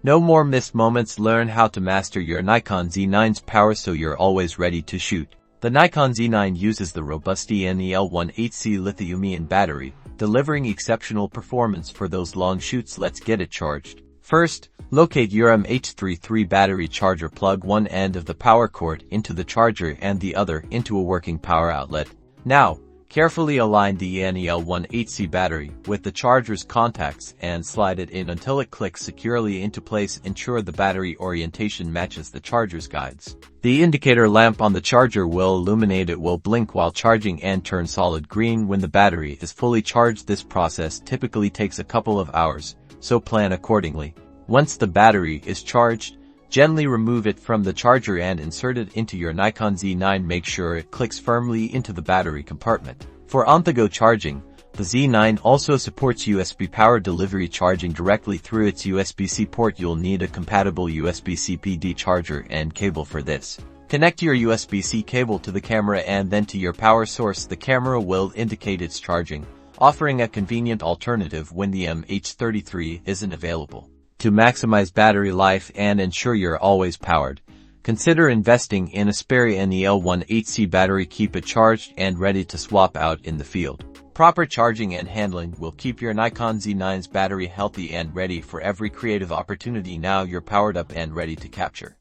No more missed moments. Learn how to master your Nikon Z9's power so you're always ready to shoot. The Nikon Z9 uses the robust NEL-18C lithium-ion battery, delivering exceptional performance for those long shoots. Let's get it charged. First, locate your MH33 battery charger. Plug one end of the power cord into the charger and the other into a working power outlet. Now, carefully align the NEL-18C battery with the charger's contacts and slide it in until it clicks securely into place. Ensure the battery orientation matches the charger's guides. The indicator lamp on the charger will illuminate. It will blink while charging and turn solid green when the battery is fully charged. This process typically takes a couple of hours, so plan accordingly. Once the battery is charged, gently remove it from the charger and insert it into your Nikon Z9. Make sure it clicks firmly into the battery compartment. For on-the-go charging, the Z9 also supports USB power delivery, charging directly through its USB-C port. You'll need a compatible USB-C PD charger and cable for this. Connect your USB-C cable to the camera and then to your power source. The camera will indicate it's charging, offering a convenient alternative when the MH33 isn't available. To maximize battery life and ensure you're always powered, consider investing in a spare NEL-18C battery. Keep it charged and ready to swap out in the field. Proper charging and handling will keep your Nikon Z9's battery healthy and ready for every creative opportunity. Now you're powered up and ready to capture.